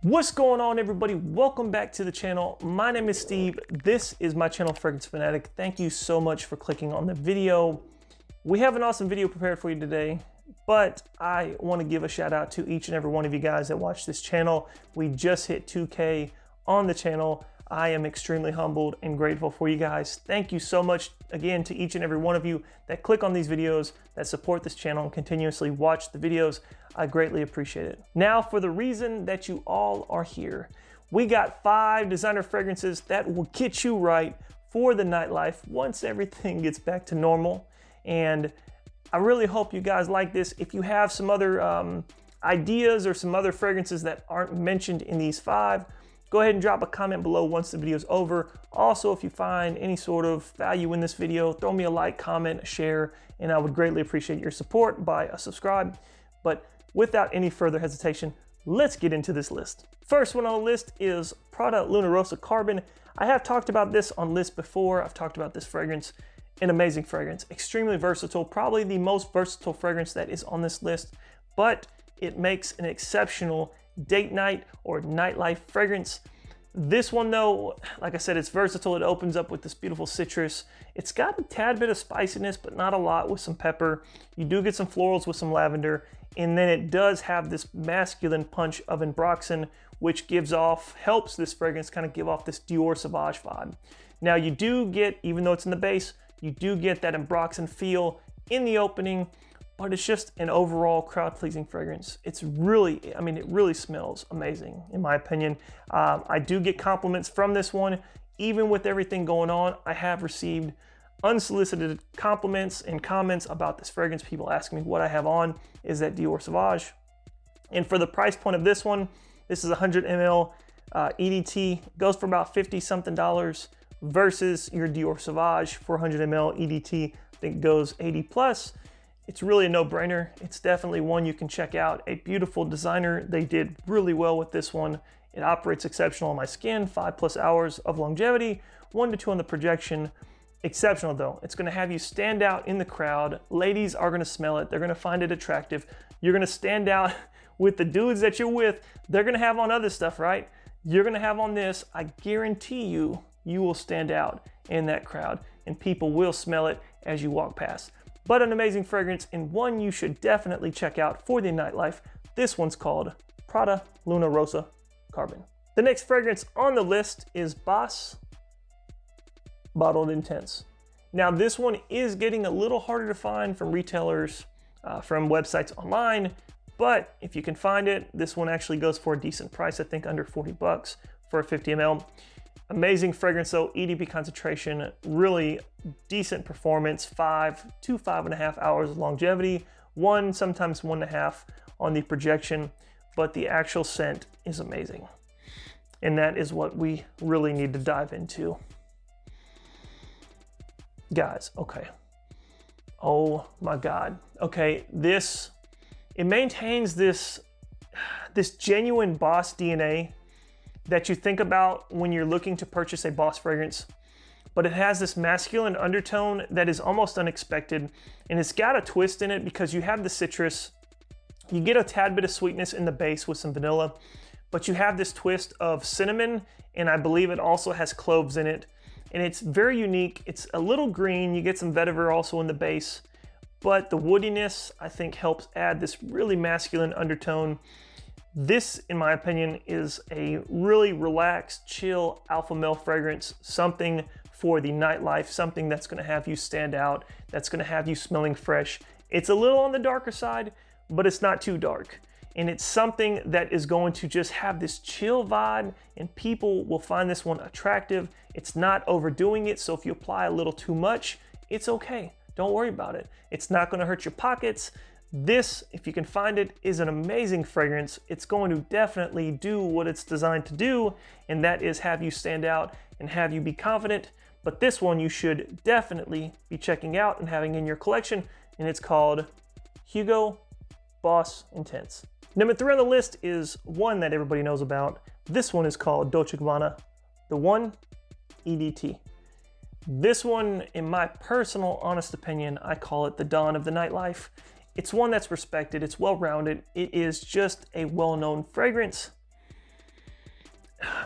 What's going on, everybody? Welcome back to the channel. My name is Steve. This is my channel, Fragrance Fanatic. Thank you so much for clicking on the video. We have an awesome video prepared for you today, but I want to give a shout out to each and every one of you guys that watch this channel. We just hit 2K on the channel. I am extremely humbled and grateful for you guys. Thank you so much again to each and every one of you that click on these videos, that support this channel and continuously watch the videos. I greatly appreciate it. Now, for the reason that you all are here, we got 5 designer fragrances that will get you right for the nightlife once everything gets back to normal. And I really hope you guys like this. If you have some other ideas or some other fragrances that aren't mentioned in these 5, go ahead and drop a comment below once the video is over. Also, if you find any sort of value in this video, throw me a like, comment, a share, and I would greatly appreciate your support by a subscribe. But without any further hesitation, let's get into this list. First one on the list is PRADA Luna Rossa Carbon. I have talked about this on lists before. I've talked about this fragrance. An amazing fragrance, extremely versatile, probably the most versatile fragrance that is on this list, but it makes an exceptional date night or nightlife fragrance. This one though, like I said, it's versatile. It opens up with this beautiful citrus. It's got a tad bit of spiciness, but not a lot, with some pepper. You do get some florals with some lavender, and then it does have this masculine punch of ambroxan, which helps this fragrance kind of give off this Dior Sauvage vibe. Now you do get, even though it's in the base, you do get that ambroxan feel in the opening, but it's just an overall crowd-pleasing fragrance. It's really, I mean, it really smells amazing, in my opinion. I do get compliments from this one. Even with everything going on, I have received unsolicited compliments and comments about this fragrance. People asking me what I have on. Is that Dior Sauvage? And for the price point of this one, this is 100 ml EDT. Goes for about $50-something versus your Dior Sauvage for 100 ml EDT. I think goes 80 plus. It's really a no-brainer. It's definitely one you can check out. A beautiful designer. They did really well with this one. It operates exceptional on my skin, 5+ hours of longevity, 1 to 2 on the projection. Exceptional though. It's gonna have you stand out in the crowd. Ladies are gonna smell it. They're gonna find it attractive. You're gonna stand out with the dudes that you're with. They're gonna have on other stuff, right? You're gonna have on this. I guarantee you, you will stand out in that crowd and people will smell it as you walk past. But an amazing fragrance, and one you should definitely check out for the nightlife. This one's called PRADA Luna Rossa Carbon. The next fragrance on the list is Boss Bottled Intense. Now this one is getting a little harder to find from retailers, from websites online, but if you can find it, this one actually goes for a decent price. I think under 40 bucks for a 50 ml. Amazing fragrance though, EDP concentration, really decent performance, 5 to 5.5 hours of longevity, 1, sometimes 1.5 on the projection, but the actual scent is amazing. And that is what we really need to dive into. Guys, okay. Oh my God. Okay, it maintains this genuine Boss DNA that you think about when you're looking to purchase a Boss fragrance, but it has this masculine undertone that is almost unexpected, and it's got a twist in it because you have the citrus, you get a tad bit of sweetness in the base with some vanilla, but you have this twist of cinnamon, and I believe it also has cloves in it, and it's very unique. It's a little green, you get some vetiver also in the base, but the woodiness I think helps add this really masculine undertone. This, in my opinion, is a really relaxed, chill alpha male fragrance, something for the nightlife, something that's gonna have you stand out, that's gonna have you smelling fresh. It's a little on the darker side, but it's not too dark. And it's something that is going to just have this chill vibe, and people will find this one attractive. It's not overdoing it, so if you apply a little too much, it's okay. Don't worry about it. It's not gonna hurt your pockets. This, if you can find it, is an amazing fragrance. It's going to definitely do what it's designed to do, and that is have you stand out and have you be confident. But this one you should definitely be checking out and having in your collection, and it's called HUGO Boss Intense. Number 3 on the list is one that everybody knows about. This one is called Dolce & Gabbana, the One EDT. This one, in my personal honest opinion, I call it the dawn of the nightlife. It's one that's respected, it's well-rounded, it is just a well-known fragrance.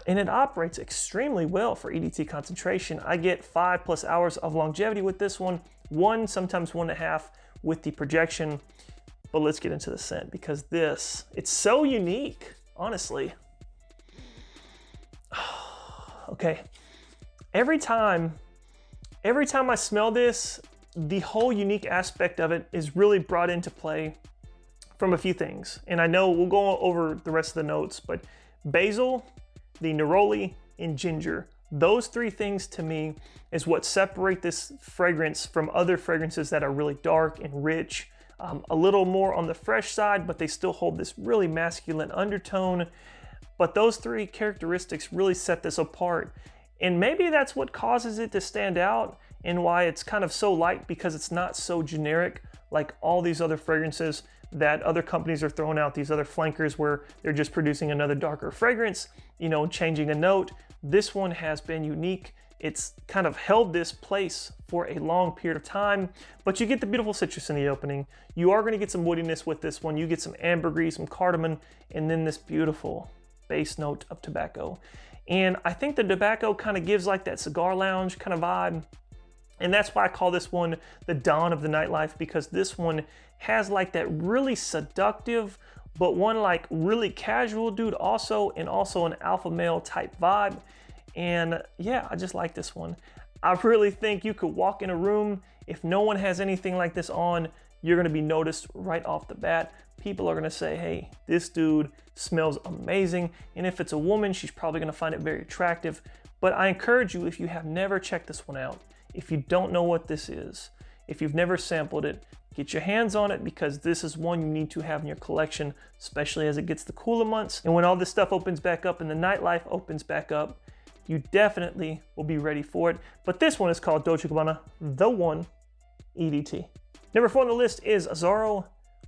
and it operates extremely well for EDT concentration. I get 5+ hours of longevity with this one, sometimes 1.5 with the projection. But let's get into the scent because it's so unique, honestly. Okay, every time I smell this, the whole unique aspect of it is really brought into play from a few things. And I know we'll go over the rest of the notes, but basil, the neroli, and ginger, those 3 things to me is what separate this fragrance from other fragrances that are really dark and rich, a little more on the fresh side, but they still hold this really masculine undertone. But those 3 characteristics really set this apart. And maybe that's what causes it to stand out and why it's kind of so light, because it's not so generic like all these other fragrances that other companies are throwing out, these other flankers where they're just producing another darker fragrance, you know, changing a note. This one has been unique. It's kind of held this place for a long period of time, but you get the beautiful citrus in the opening. You are going to get some woodiness with this one. You get some ambergris, some cardamom, and then this beautiful base note of tobacco. And I think the tobacco kind of gives like that cigar lounge kind of vibe. And that's why I call this one the dawn of the nightlife, because this one has like that really seductive, but one like really casual dude also, and also an alpha male type vibe. And yeah, I just like this one. I really think you could walk in a room, if no one has anything like this on, you're gonna be noticed right off the bat. People are gonna say, hey, this dude smells amazing. And if it's a woman, she's probably gonna find it very attractive. But I encourage you, if you have never checked this one out, if you don't know what this is, if you've never sampled it, get your hands on it, because this is one you need to have in your collection, especially as it gets the cooler months. And when all this stuff opens back up and the nightlife opens back up, you definitely will be ready for it. But this one is called Dolce & Gabbana, the one EDT. Number 4 on the list is Azzaro,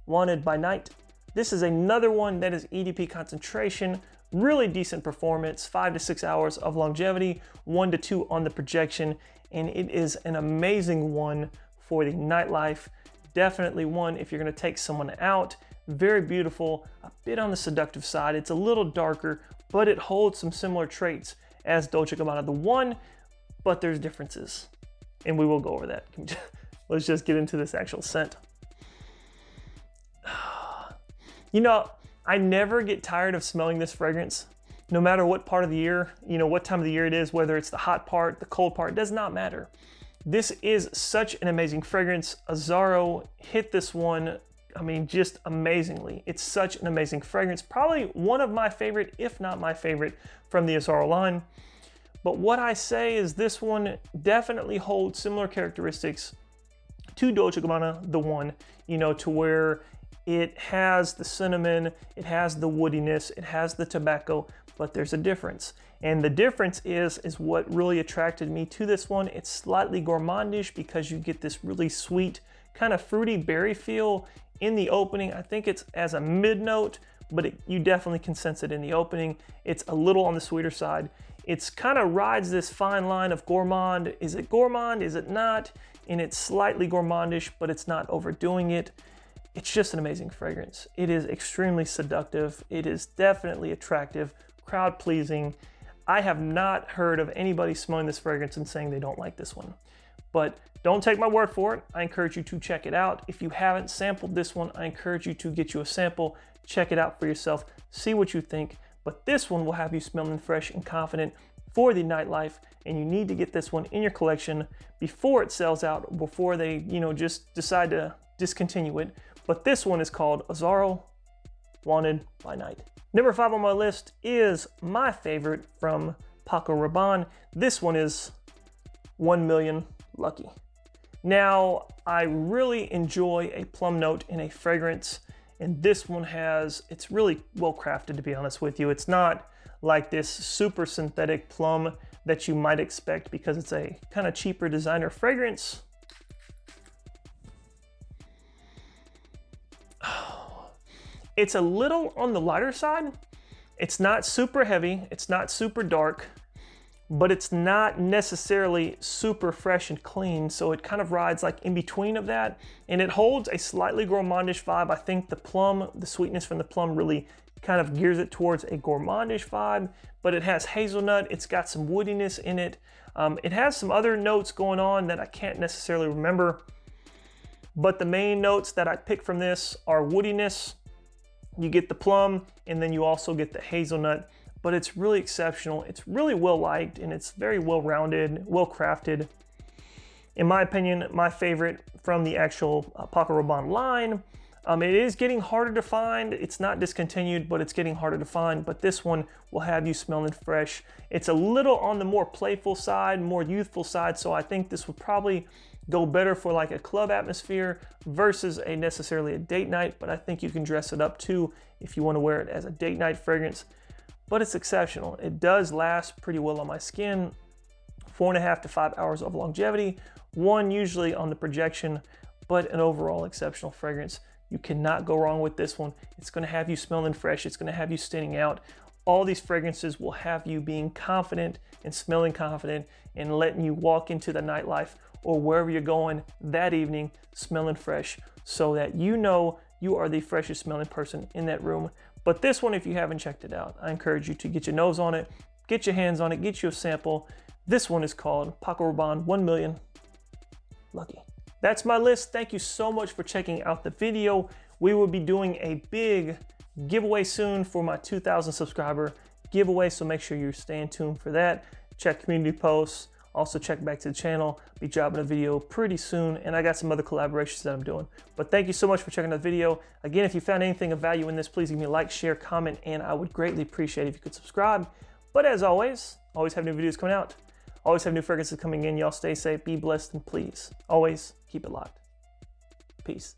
Wanted by Night. This is another one that is EDP concentration, really decent performance, 5 to 6 hours of longevity, 1 to 2 on the projection, and it is an amazing one for the nightlife. Definitely one if you're gonna take someone out. Very beautiful, a bit on the seductive side. It's a little darker, but it holds some similar traits as Dolce & Gabbana the one, but there's differences, and we will go over that. Let's just get into this actual scent. You know, I never get tired of smelling this fragrance, no matter what part of the year, you know, what time of the year it is, whether it's the hot part, the cold part, it does not matter. This is such an amazing fragrance. Azzaro hit this one, I mean, just amazingly. It's such an amazing fragrance. Probably one of my favorite, if not my favorite, from the Azzaro line. But what I say is this one definitely holds similar characteristics to Dolce & Gabbana, the one, you know, to where it has the cinnamon, it has the woodiness, it has the tobacco, but there's a difference. And the difference is what really attracted me to this one. It's slightly gourmandish because you get this really sweet, kind of fruity berry feel in the opening. I think it's as a mid note, but you definitely can sense it in the opening. It's a little on the sweeter side. It's kind of rides this fine line of gourmand. Is it gourmand? Is it not? And it's slightly gourmandish, but it's not overdoing it. It's just an amazing fragrance. It is extremely seductive. It is definitely attractive, crowd pleasing. I have not heard of anybody smelling this fragrance and saying they don't like this one. But don't take my word for it. I encourage you to check it out. If you haven't sampled this one, I encourage you to get you a sample, check it out for yourself, see what you think. But this one will have you smelling fresh and confident for the nightlife, and you need to get this one in your collection before it sells out, before they, you know, just decide to discontinue it. But this one is called Azzaro, Wanted by Night. Number 5 on my list is my favorite from PACO RABANNE. This one is 1 Million Lucky. Now, I really enjoy a plum note in a fragrance, and this one it's really well crafted, to be honest with you. It's not like this super synthetic plum that you might expect because it's a kind of cheaper designer fragrance. It's a little on the lighter side. It's not super heavy, it's not super dark, but it's not necessarily super fresh and clean, so it kind of rides like in between of that, and it holds a slightly gourmandish vibe. I think the plum, the sweetness from the plum really kind of gears it towards a gourmandish vibe, but it has hazelnut. It's got some woodiness in it. It has some other notes going on that I can't necessarily remember, but the main notes that I picked from this are woodiness. You get the plum, and then you also get the hazelnut, but it's really exceptional. It's really well liked, and it's very well rounded, well crafted. In my opinion, my favorite from the actual PACO Rabanne line. It is getting harder to find. It's not discontinued, but it's getting harder to find. But this one will have you smelling fresh. It's a little on the more playful side, more youthful side. So I think this would probably go better for like a club atmosphere versus a necessarily a date night. But I think you can dress it up too if you want to wear it as a date night fragrance. But it's exceptional. It does last pretty well on my skin. 4.5 to 5 hours of longevity. 1 usually on the projection, but an overall exceptional fragrance. You cannot go wrong with this one. It's gonna have you smelling fresh. It's gonna have you standing out. All these fragrances will have you being confident and smelling confident and letting you walk into the nightlife or wherever you're going that evening smelling fresh, so that you know you are the freshest smelling person in that room. But this one, if you haven't checked it out, I encourage you to get your nose on it, get your hands on it, get you a sample. This one is called PACO Rabanne 1 Million Lucky. That's my list. Thank you so much for checking out the video. We will be doing a big giveaway soon for my 2,000 subscriber giveaway, so make sure you're staying tuned for that. Check community posts. Also check back to the channel. Be dropping a video pretty soon, and I got some other collaborations that I'm doing. But thank you so much for checking out the video. Again, if you found anything of value in this, please give me a like, share, comment, and I would greatly appreciate it if you could subscribe. But as always have new videos coming out. Always have new fragrances coming in. Y'all stay safe, be blessed, and please always keep it locked. Peace.